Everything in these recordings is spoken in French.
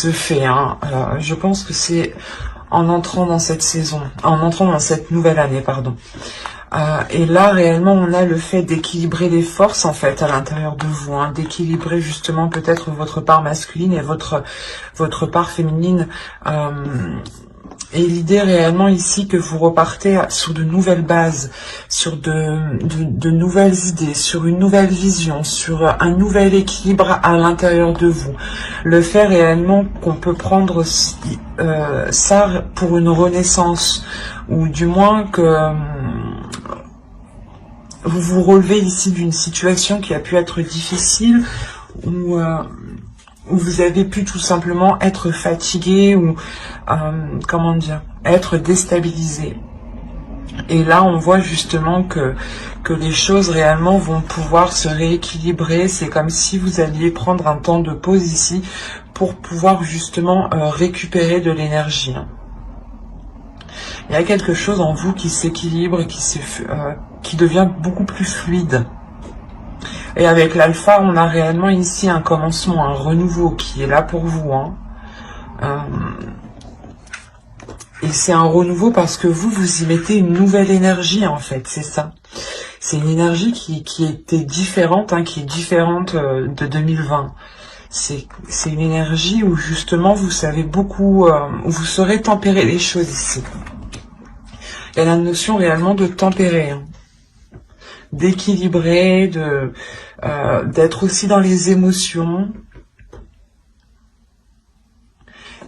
se fait, hein. Je pense que c'est en entrant dans cette saison, en entrant dans cette nouvelle année, pardon. Et là, réellement, on a le fait d'équilibrer les forces, en fait, à l'intérieur de vous, hein, d'équilibrer justement peut-être votre part masculine et votre part féminine. Et l'idée réellement ici que vous repartez sur de nouvelles bases, sur de nouvelles idées, sur une nouvelle vision, sur un nouvel équilibre à l'intérieur de vous. Le fait réellement qu'on peut prendre ça pour une renaissance, ou du moins que vous vous relevez ici d'une situation qui a pu être difficile, ou où vous avez pu tout simplement être fatigué ou, comment dire, être déstabilisé. Et là, on voit justement que les choses réellement vont pouvoir se rééquilibrer. C'est comme si vous alliez prendre un temps de pause ici pour pouvoir justement récupérer de l'énergie. Il y a quelque chose en vous qui s'équilibre, qui devient beaucoup plus fluide. Et avec l'alpha, on a réellement ici un commencement, un renouveau qui est là pour vous. Hein. Et c'est un renouveau parce que vous y mettez une nouvelle énergie, en fait, c'est ça. C'est une énergie qui était différente, hein, qui est différente de 2020. C'est une énergie où justement vous savez beaucoup, où vous saurez tempérer les choses ici. Il y a la notion réellement de tempérer, hein, d'équilibrer, d'être aussi dans les émotions.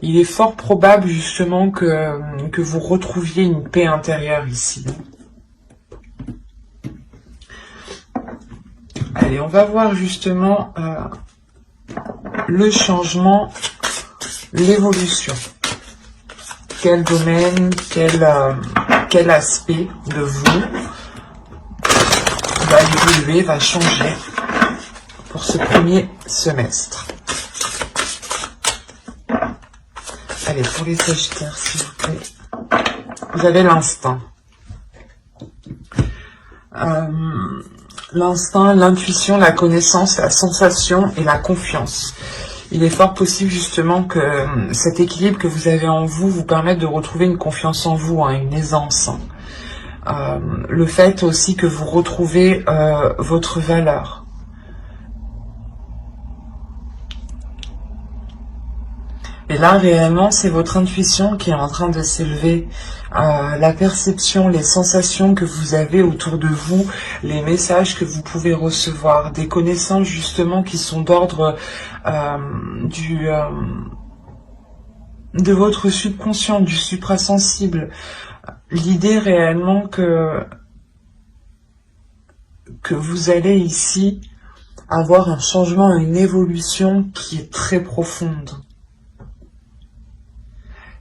Il est fort probable justement que vous retrouviez une paix intérieure ici. Allez, on va voir justement le changement, l'évolution. Quel domaine, quel aspect de vous va évoluer, va changer pour ce premier semestre. Allez, pour les Sagittaires, s'il vous plaît. Vous avez l'instinct. L'instinct, l'intuition, la connaissance, la sensation et la confiance. Il est fort possible justement que cet équilibre que vous avez en vous vous permette de retrouver une confiance en vous, hein, une aisance. Le fait aussi que vous retrouvez votre valeur. Et là, réellement, c'est votre intuition qui est en train de s'élever. La perception, les sensations que vous avez autour de vous, les messages que vous pouvez recevoir, des connaissances justement qui sont d'ordre de votre subconscient, du suprasensible. L'idée réellement que vous allez ici avoir un changement, une évolution qui est très profonde.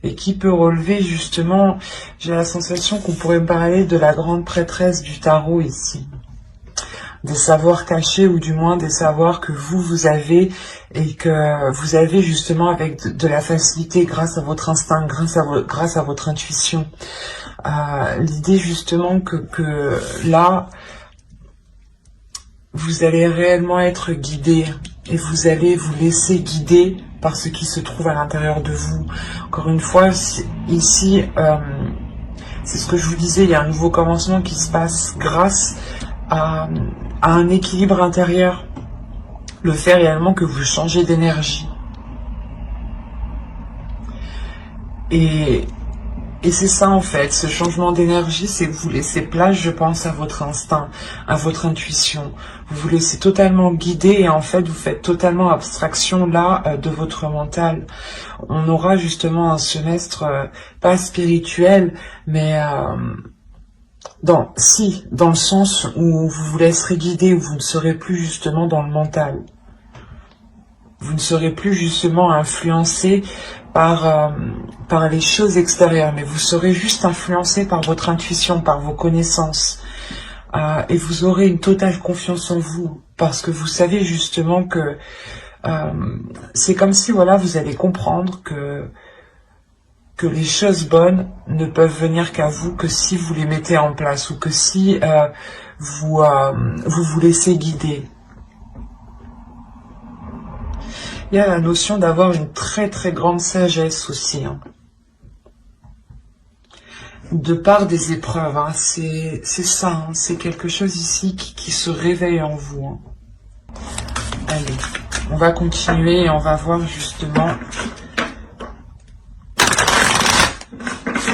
Et qui peut relever justement, j'ai la sensation qu'on pourrait me parler de la grande prêtresse du tarot ici. Des savoirs cachés ou du moins des savoirs que vous avez et que vous avez justement avec de la facilité grâce à votre instinct, grâce à votre intuition. L'idée justement que là, vous allez réellement être guidé et vous allez vous laisser guider par ce qui se trouve à l'intérieur de vous. Encore une fois, ici, c'est ce que je vous disais, il y a un nouveau commencement qui se passe grâce à un équilibre intérieur. Le fait réellement que vous changez d'énergie. Et c'est ça en fait, ce changement d'énergie, c'est que vous laissez place, je pense, à votre instinct, à votre intuition. Vous vous laissez totalement guider et en fait, vous faites totalement abstraction là de votre mental. On aura justement un semestre pas spirituel, mais dans le sens où vous vous laisserez guider, où vous ne serez plus justement dans le mental. Vous ne serez plus justement influencé par les choses extérieures, mais vous serez juste influencé par votre intuition, par vos connaissances. Et vous aurez une totale confiance en vous, parce que vous savez justement que c'est comme si voilà, vous allez comprendre que les choses bonnes ne peuvent venir qu'à vous que si vous les mettez en place, ou que si vous vous laissez guider. Il y a la notion d'avoir une très très grande sagesse aussi, hein. De part des épreuves, hein. C'est ça, hein. C'est quelque chose ici qui se réveille en vous, hein. Allez, on va continuer et on va voir justement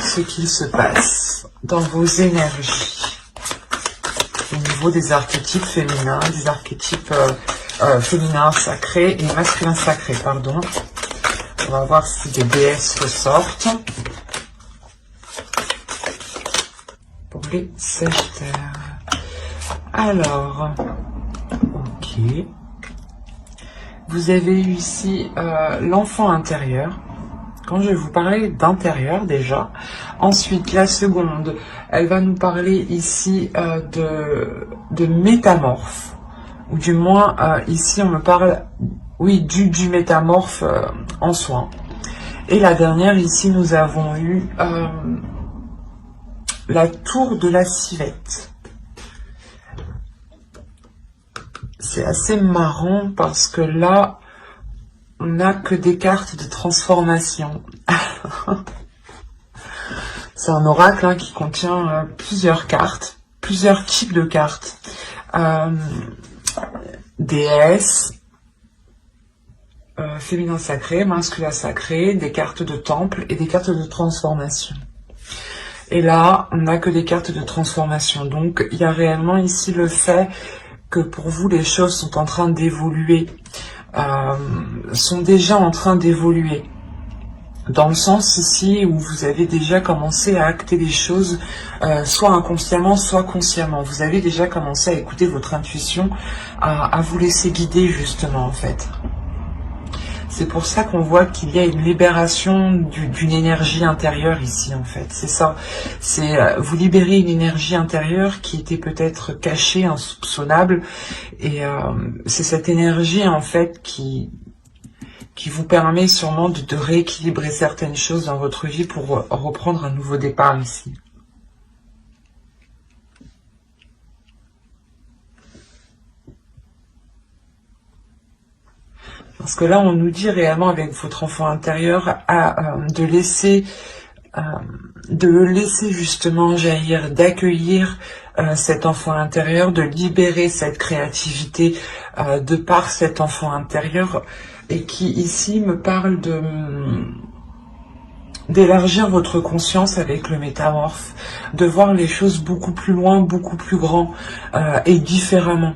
ce qu'il se passe dans vos énergies au niveau des archétypes féminins, des archétypes féminins sacrés et masculins sacrés, pardon. On va voir si des déesses ressortent pour les Sagittaires. Alors, ok. Vous avez eu ici l'enfant intérieur. Quand je vais vous parler d'intérieur déjà, ensuite la seconde, elle va nous parler ici de métamorphe, ou du moins ici on me parle, oui, du métamorphe en soi. Et la dernière ici nous avons eu la tour de la civette. C'est assez marrant parce que là, on n'a que des cartes de transformation. C'est un oracle hein, qui contient plusieurs cartes, plusieurs types de cartes. Déesse, féminin sacré, masculin sacré, des cartes de temple et des cartes de transformation. Et là, on n'a que des cartes de transformation. Donc, il y a réellement ici le fait que pour vous, les choses sont en train d'évoluer. Sont déjà en train d'évoluer. Dans le sens ici où vous avez déjà commencé à acter des choses, soit inconsciemment, soit consciemment. Vous avez déjà commencé à écouter votre intuition, à vous laisser guider justement en fait. C'est pour ça qu'on voit qu'il y a une libération d'une énergie intérieure ici en fait. C'est ça. C'est vous libérez une énergie intérieure qui était peut-être cachée, insoupçonnable. Et c'est cette énergie en fait qui vous permet sûrement de rééquilibrer certaines choses dans votre vie pour reprendre un nouveau départ ici. Parce que là, on nous dit réellement avec votre enfant intérieur de le laisser justement jaillir, d'accueillir cet enfant intérieur, de libérer cette créativité de par cet enfant intérieur et qui ici me parle d'élargir votre conscience avec le métamorphe, de voir les choses beaucoup plus loin, beaucoup plus grand et différemment.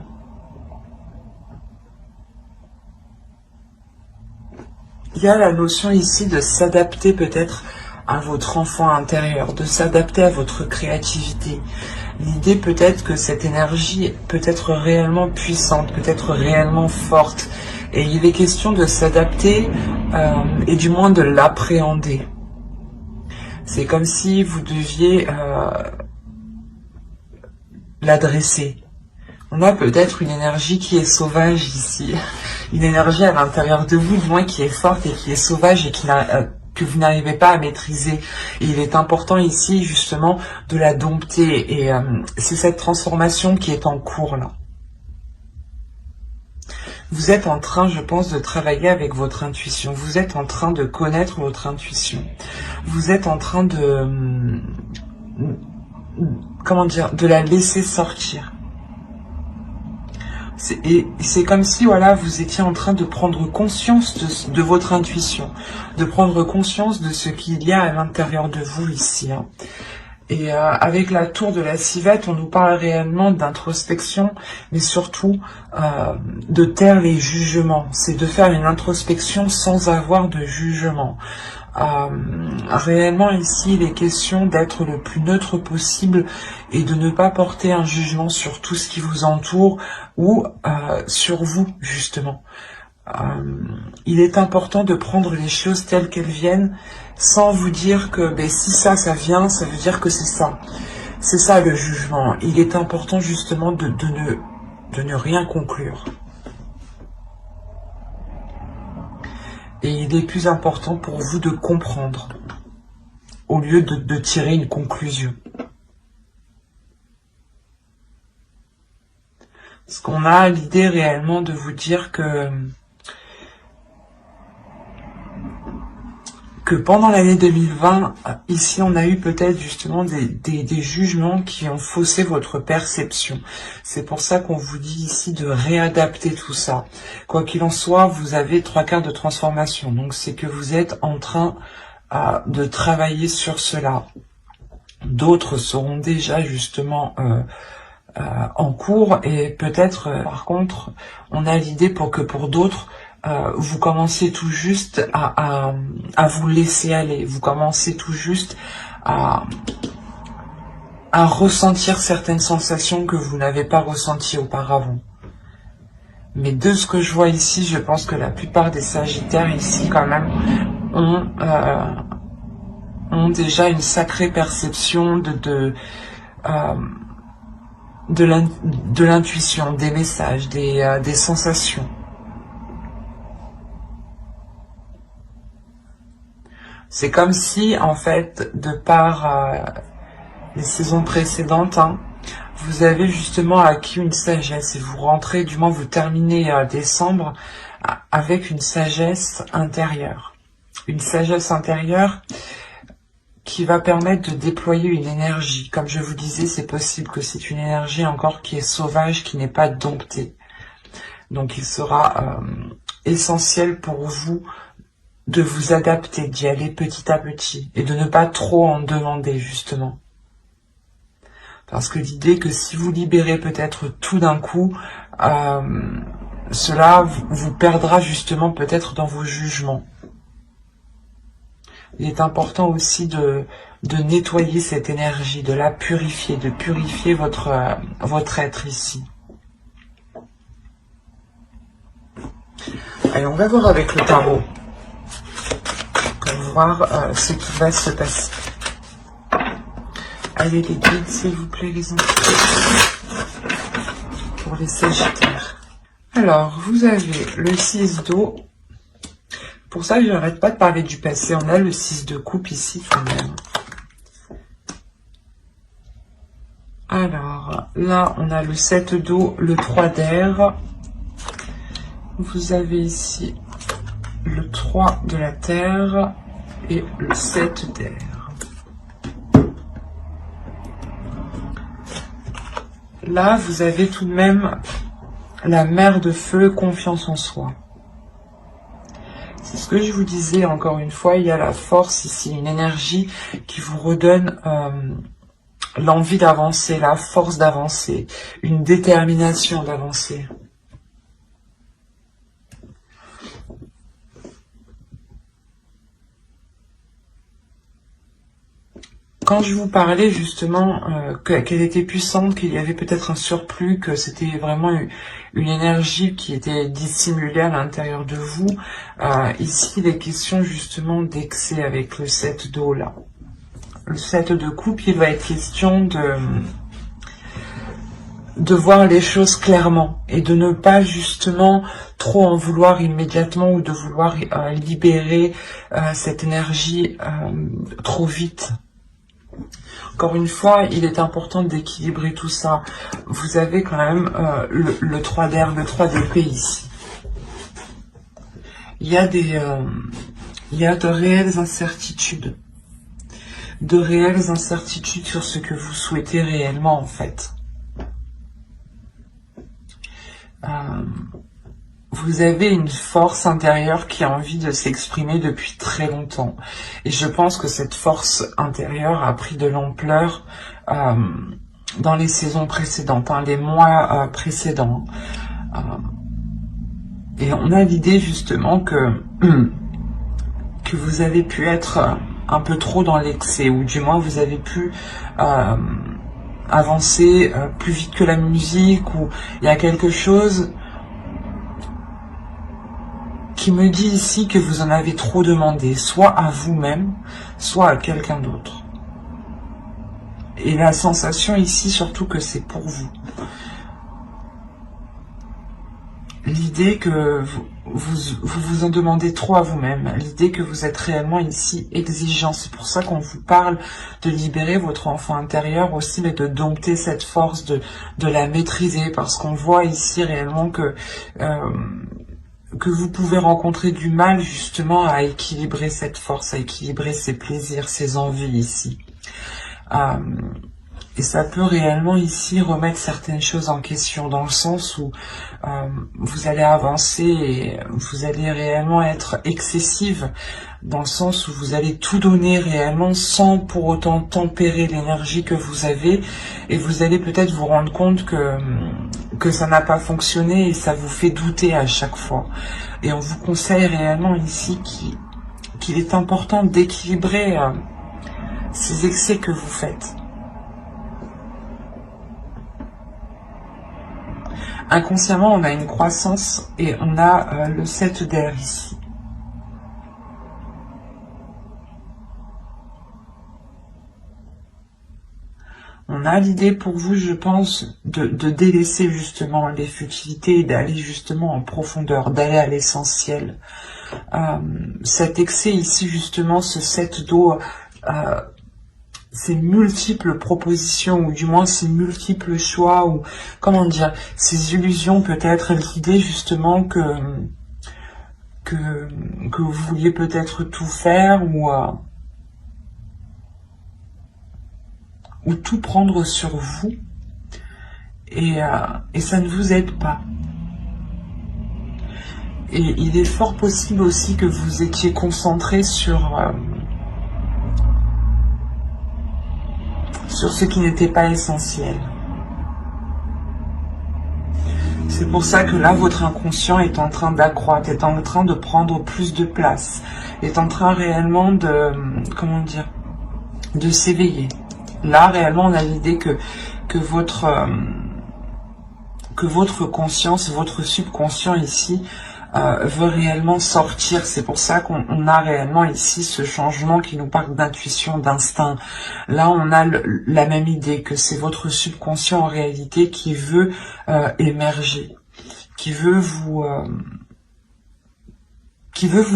Il y a la notion ici de s'adapter peut-être à votre enfant intérieur, de s'adapter à votre créativité. L'idée peut-être que cette énergie peut être réellement puissante, peut être réellement forte. Et il est question de s'adapter et du moins de l'appréhender. C'est comme si vous deviez l'adresser. On a peut-être une énergie qui est sauvage ici. Une énergie à l'intérieur de vous, du moins qui est forte et qui est sauvage et que vous n'arrivez pas à maîtriser. Et il est important ici, justement, de la dompter. Et c'est cette transformation qui est en cours, là. Vous êtes en train, je pense, de travailler avec votre intuition. Vous êtes en train de connaître votre intuition. Vous êtes en train de... comment dire, de la laisser sortir. Et c'est comme si voilà, vous étiez en train de prendre conscience de votre intuition, de prendre conscience de ce qu'il y a à l'intérieur de vous ici. Hein. Et avec la tour de la civette, on nous parle réellement d'introspection, mais surtout de taire les jugements. C'est de faire une introspection sans avoir de jugement. Réellement ici il est question d'être le plus neutre possible et de ne pas porter un jugement sur tout ce qui vous entoure ou sur vous justement. Il est important de prendre les choses telles qu'elles viennent sans vous dire que si ça vient, ça veut dire que c'est ça. C'est ça le jugement. Il est important justement de ne rien conclure. Et il est plus important pour vous de comprendre, au lieu de tirer une conclusion. Parce qu'on a l'idée réellement de vous dire que que pendant l'année 2020, ici on a eu peut-être justement des jugements qui ont faussé votre perception. C'est pour ça qu'on vous dit ici de réadapter tout ça. Quoi qu'il en soit, vous avez 3/4 de transformation. Donc c'est que vous êtes en train de travailler sur cela. D'autres seront déjà justement en cours et peut-être par contre on a l'idée pour d'autres vous commencez tout juste à vous laisser aller, vous commencez tout juste à ressentir certaines sensations que vous n'avez pas ressenties auparavant. Mais de ce que je vois ici, je pense que la plupart des Sagittaires ici quand même ont déjà une sacrée perception de l'intuition, des messages, des sensations. C'est comme si, en fait, de par les saisons précédentes, vous avez justement acquis une sagesse et vous rentrez, du moins vous terminez décembre avec une sagesse intérieure. Une sagesse intérieure qui va permettre de déployer une énergie. Comme je vous disais, c'est possible que c'est une énergie encore qui est sauvage, qui n'est pas domptée. Donc il sera essentiel pour vous de vous adapter, d'y aller petit à petit et de ne pas trop en demander justement. Parce que l'idée que si vous libérez peut-être tout d'un coup, cela vous perdra justement peut-être dans vos jugements. Il est important aussi de nettoyer cette énergie, de la purifier, de purifier votre être ici. Allez, on va voir avec le tarot. Pour voir ce qui va se passer. Allez les guides, s'il vous plaît, les enfants. Pour les Sagittaires. Alors, vous avez le 6 d'eau. Pour ça, je n'arrête pas de parler du passé. On a le 6 de coupe ici tout de même. Alors, là, on a le 7 d'eau, le 3 d'air. Vous avez ici le 3 de la terre et le 7 d'air. Là, vous avez tout de même la mer de feu, confiance en soi. C'est ce que je vous disais, encore une fois, il y a la force ici, une énergie qui vous redonne l'envie d'avancer, la force d'avancer, une détermination d'avancer. Quand je vous parlais justement qu'elle était puissante, qu'il y avait peut-être un surplus, que c'était vraiment une énergie qui était dissimulée à l'intérieur de vous, ici il est question justement d'excès avec le 7 d'eau là. Le 7 de coupe, il va être question de voir les choses clairement et de ne pas justement trop en vouloir immédiatement ou de vouloir libérer cette énergie trop vite. Encore une fois, il est important d'équilibrer tout ça. Vous avez quand même le 3 d'air, le 3 d'épée ici. Il y a de réelles incertitudes. De réelles incertitudes sur ce que vous souhaitez réellement en fait. Vous avez une force intérieure qui a envie de s'exprimer depuis très longtemps. Et je pense que cette force intérieure a pris de l'ampleur dans les saisons précédentes, les mois précédents. Et on a l'idée justement que vous avez pu être un peu trop dans l'excès, ou du moins vous avez pu avancer plus vite que la musique, ou il y a quelque chose qui me dit ici que vous en avez trop demandé, soit à vous-même, soit à quelqu'un d'autre. Et la sensation ici, surtout que c'est pour vous. L'idée que vous en demandez trop à vous-même, l'idée que vous êtes réellement ici exigeant. C'est pour ça qu'on vous parle de libérer votre enfant intérieur aussi, mais de dompter cette force, de la maîtriser, parce qu'on voit ici réellement que que vous pouvez rencontrer du mal justement à équilibrer cette force, à équilibrer ses plaisirs, ses envies ici. Et ça peut réellement ici remettre certaines choses en question, dans le sens où vous allez avancer et vous allez réellement être excessive, dans le sens où vous allez tout donner réellement sans pour autant tempérer l'énergie que vous avez, et vous allez peut-être vous rendre compte que ça n'a pas fonctionné et ça vous fait douter à chaque fois. Et on vous conseille réellement ici qu'il est important d'équilibrer ces excès que vous faites. Inconsciemment, on a une croissance et on a le 7 d'air ici. On a l'idée pour vous, je pense, de délaisser justement les futilités et d'aller justement en profondeur, d'aller à l'essentiel. Cet excès ici, justement, ce 7 d'eau, ces multiples propositions, ou du moins ces multiples choix, ou comment dire, ces illusions peut-être, l'idée justement que vous vouliez peut-être tout faire, ou tout prendre sur vous, et ça ne vous aide pas. Et il est fort possible aussi que vous étiez concentré sur ce qui n'était pas essentiel. C'est pour ça que là, votre inconscient est en train d'accroître, est en train de prendre plus de place, est en train réellement de, comment dire, de s'éveiller. Là, réellement, on a l'idée que votre conscience, votre subconscient ici, veut réellement sortir. C'est pour ça qu'on a réellement ici ce changement qui nous parle d'intuition, d'instinct. Là, on a la même idée que c'est votre subconscient en réalité qui veut émerger, qui veut vous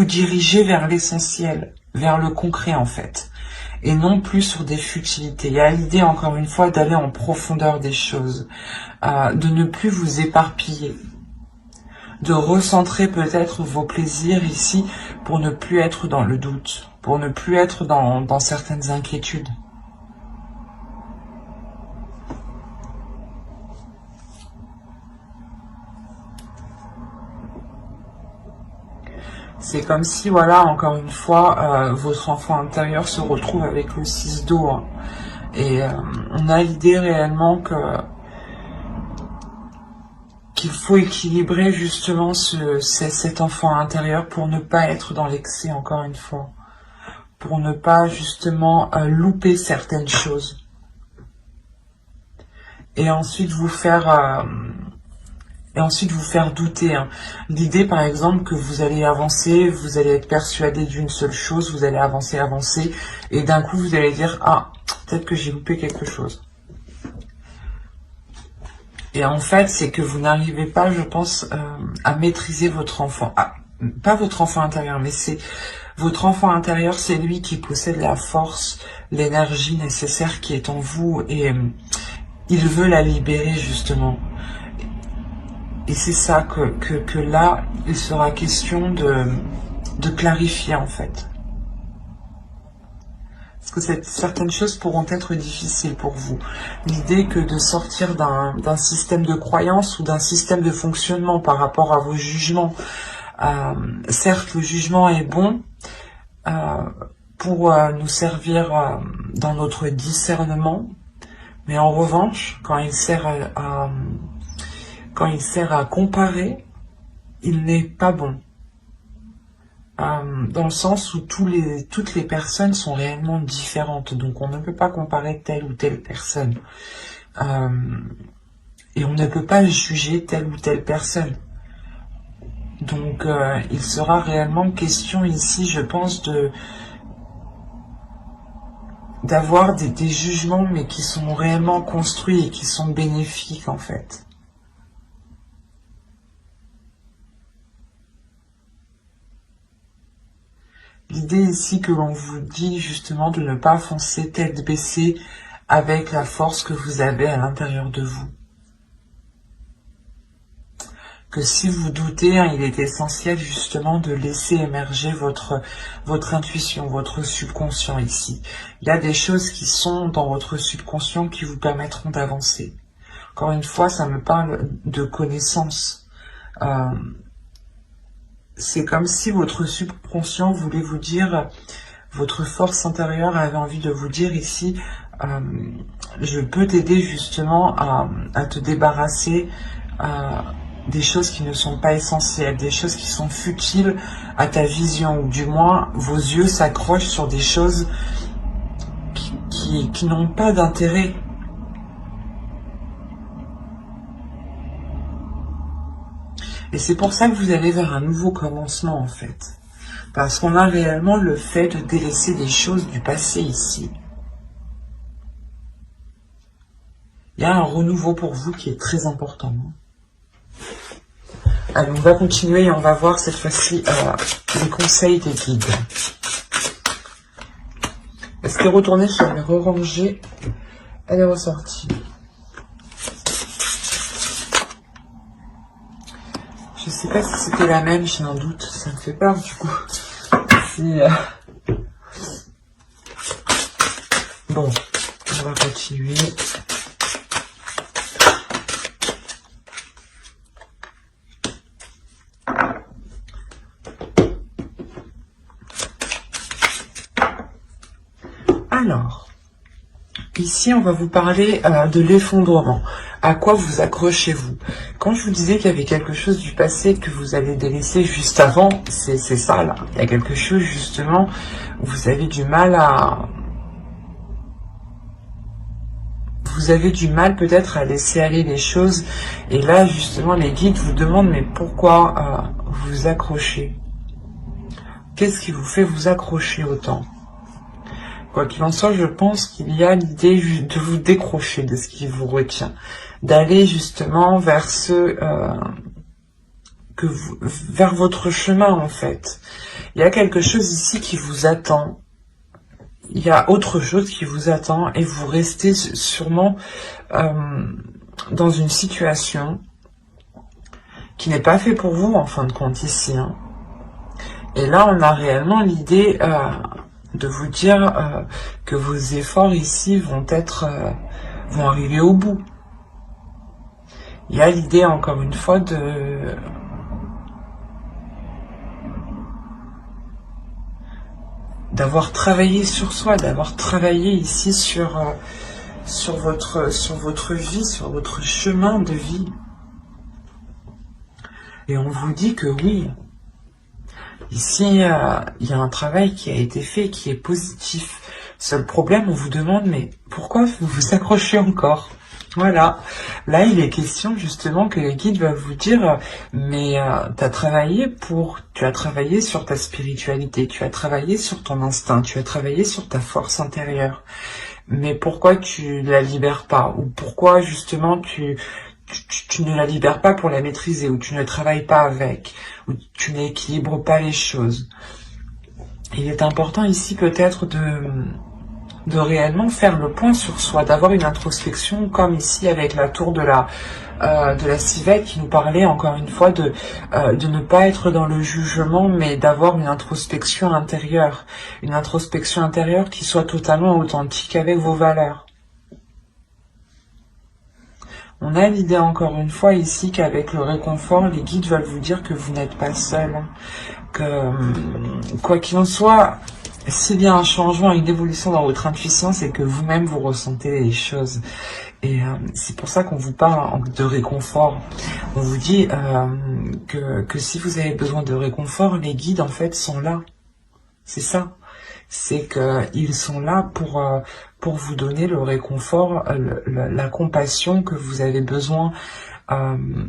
diriger vers l'essentiel, vers le concret en fait, et non plus sur des futilités. Il y a l'idée encore une fois d'aller en profondeur des choses, de ne plus vous éparpiller, de recentrer peut-être vos plaisirs ici pour ne plus être dans le doute, pour ne plus être dans certaines inquiétudes. C'est comme si, voilà, encore une fois, votre enfant intérieur se retrouve avec le 6 d'eau. Hein. Et on a l'idée réellement qu'il faut équilibrer justement cet enfant intérieur pour ne pas être dans l'excès, encore une fois. Pour ne pas justement louper certaines choses. Et ensuite vous faire... douter. Hein. L'idée, par exemple, que vous allez avancer, vous allez être persuadé d'une seule chose, vous allez avancer, et d'un coup, vous allez dire, ah, peut-être que j'ai loupé quelque chose. Et en fait, c'est que vous n'arrivez pas, je pense, à maîtriser votre enfant. Pas votre enfant intérieur, mais c'est votre enfant intérieur, c'est lui qui possède la force, l'énergie nécessaire qui est en vous, et il veut la libérer, justement. Et c'est ça que là, il sera question de clarifier en fait. Parce que certaines choses pourront être difficiles pour vous. L'idée que de sortir d'un système de croyance ou d'un système de fonctionnement par rapport à vos jugements. Certes, le jugement est bon pour nous servir dans notre discernement, mais en revanche, quand il sert à comparer, il n'est pas bon. Dans le sens où toutes les personnes sont réellement différentes. Donc on ne peut pas comparer telle ou telle personne. Et on ne peut pas juger telle ou telle personne. Donc il sera réellement question ici, je pense, d'avoir des jugements, mais qui sont réellement construits et qui sont bénéfiques en fait. L'idée ici que l'on vous dit justement de ne pas foncer tête baissée avec la force que vous avez à l'intérieur de vous. que si vous doutez, hein, il est essentiel justement de laisser émerger votre intuition, votre subconscient ici. Il y a des choses qui sont dans votre subconscient qui vous permettront d'avancer. Encore une fois, ça me parle de connaissance. C'est comme si votre subconscient voulait vous dire, votre force intérieure avait envie de vous dire ici, je peux t'aider justement à te débarrasser des choses qui ne sont pas essentielles, des choses qui sont futiles à ta vision, ou du moins vos yeux s'accrochent sur des choses qui n'ont pas d'intérêt. Et c'est pour ça que vous allez vers un nouveau commencement en fait. Parce qu'on a réellement le fait de délaisser des choses du passé ici. Il y a un renouveau pour vous qui est très important. Allez, on va continuer et on va voir cette fois-ci les conseils des guides. Est-ce qu'elle est retournée sur les re-rangées? Elle est ressortie. Je sais pas si c'était la même, j'ai un doute. Ça me fait peur du coup. Bon, on va continuer. Alors, ici on va vous parler de l'effondrement. À quoi vous accrochez-vous? Quand je vous disais qu'il y avait quelque chose du passé que vous allez délaisser juste avant, c'est ça là. Il y a quelque chose justement où vous avez du mal à... Vous avez du mal peut-être à laisser aller les choses. Et là justement les guides vous demandent mais pourquoi vous accrochez? Qu'est-ce qui vous fait vous accrocher autant? Quoi qu'il en soit, je pense qu'il y a l'idée de vous décrocher de ce qui vous retient, d'aller justement vers vers votre chemin en fait. Il y a quelque chose ici qui vous attend. Il y a autre chose qui vous attend et vous restez sûrement dans une situation qui n'est pas faite pour vous en fin de compte ici. Hein. Et là, on a réellement l'idée de vous dire que vos efforts ici vont arriver au bout. Il y a l'idée encore une fois d'avoir travaillé sur soi, d'avoir travaillé ici sur votre vie, sur votre chemin de vie. Et on vous dit que oui, ici, il y a un travail qui a été fait, qui est positif. Seul problème, on vous demande, mais pourquoi vous vous accrochez encore? Voilà. Là, il est question justement que les guides vont vous dire, mais tu as travaillé sur ta spiritualité, tu as travaillé sur ton instinct, tu as travaillé sur ta force intérieure. Mais pourquoi tu la libères pas? Ou pourquoi justement tu ne la libères pas pour la maîtriser, ou tu ne travailles pas avec, ou tu n'équilibres pas les choses. Il est important ici peut-être de réellement faire le point sur soi, d'avoir une introspection comme ici avec la tour de la civette qui nous parlait encore une fois de ne pas être dans le jugement, mais d'avoir une introspection intérieure qui soit totalement authentique avec vos valeurs. On a l'idée encore une fois ici qu'avec le réconfort, les guides veulent vous dire que vous n'êtes pas seul, que quoi qu'il en soit, s'il y a un changement, une évolution dans votre intuition, c'est que vous-même vous ressentez les choses. Et c'est pour ça qu'on vous parle de réconfort. On vous dit que si vous avez besoin de réconfort, les guides en fait sont là. C'est ça. C'est qu'ils sont là pour vous donner le réconfort, la compassion que vous avez besoin.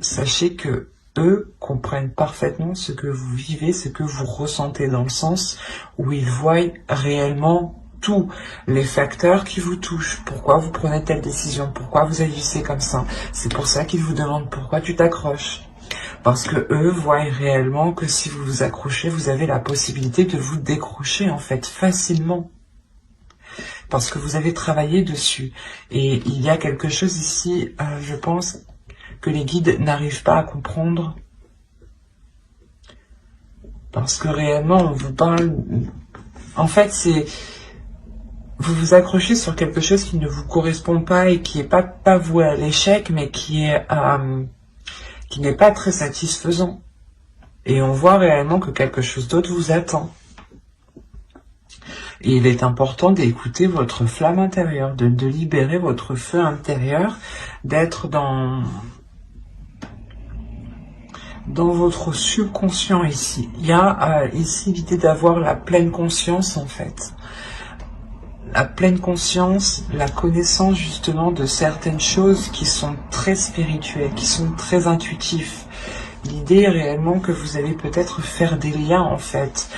Sachez que eux comprennent parfaitement ce que vous vivez, ce que vous ressentez, dans le sens où ils voient réellement tous les facteurs qui vous touchent. Pourquoi vous prenez telle décision? Pourquoi vous agissez comme ça? C'est pour ça qu'ils vous demandent pourquoi tu t'accroches. Parce que eux voient réellement que si vous vous accrochez, vous avez la possibilité de vous décrocher en fait facilement. Parce que vous avez travaillé dessus. Et il y a quelque chose ici, je pense, que les guides n'arrivent pas à comprendre, Parce que réellement, on vous parle... En fait, c'est... Vous vous accrochez sur quelque chose qui ne vous correspond pas et qui n'est pas voué à l'échec, mais qui n'est pas très satisfaisant. Et on voit réellement que quelque chose d'autre vous attend. Et il est important d'écouter votre flamme intérieure, de libérer votre feu intérieur, d'être dans votre subconscient ici. Il y a ici l'idée d'avoir la pleine conscience en fait. La pleine conscience, la connaissance justement de certaines choses qui sont très spirituelles, qui sont très intuitives. L'idée est réellement que vous allez peut-être faire des liens en fait.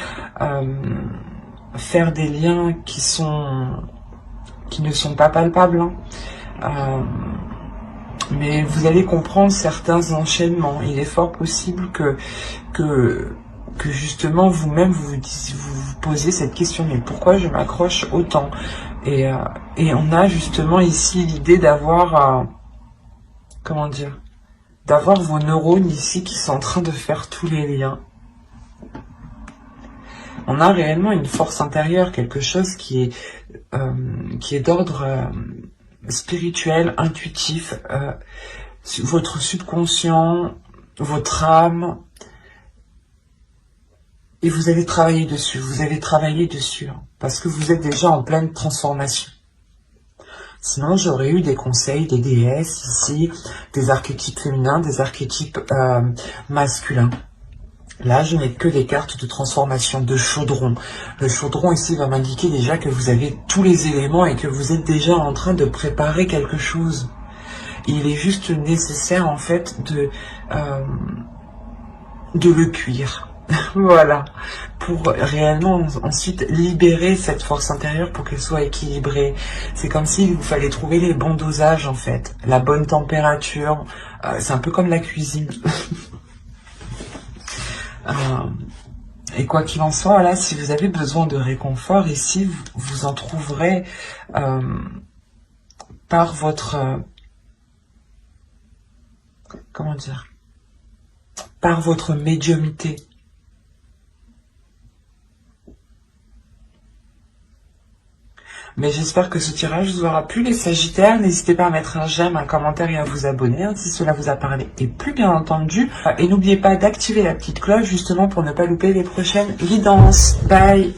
Faire des liens qui ne sont pas palpables. Mais vous allez comprendre certains enchaînements. Il est fort possible que justement vous-même vous posez cette question, mais pourquoi je m'accroche autant, et on a justement ici l'idée d'avoir comment dire, d'avoir vos neurones ici qui sont en train de faire tous les liens. On a réellement une force intérieure, quelque chose qui est d'ordre spirituel, intuitif, votre subconscient, votre âme. Et vous allez travailler dessus, parce que vous êtes déjà en pleine transformation. Sinon, j'aurais eu des conseils, des déesses ici, des archétypes féminins, des archétypes masculins. Là, je n'ai que des cartes de transformation, de chaudron. Le chaudron ici va m'indiquer déjà que vous avez tous les éléments et que vous êtes déjà en train de préparer quelque chose. Il est juste nécessaire en fait de le cuire. Voilà, pour réellement ensuite libérer cette force intérieure pour qu'elle soit équilibrée. C'est comme s'il vous fallait trouver les bons dosages en fait, la bonne température. C'est un peu comme la cuisine. Et quoi qu'il en soit, là, si vous avez besoin de réconfort ici, vous en trouverez par votre comment dire, par votre médiumnité. Mais j'espère que ce tirage vous aura plu les Sagittaires. N'hésitez pas à mettre un j'aime, un commentaire et à vous abonner si cela vous a parlé. Et plus bien entendu, et n'oubliez pas d'activer la petite cloche justement pour ne pas louper les prochaines guidances. Bye!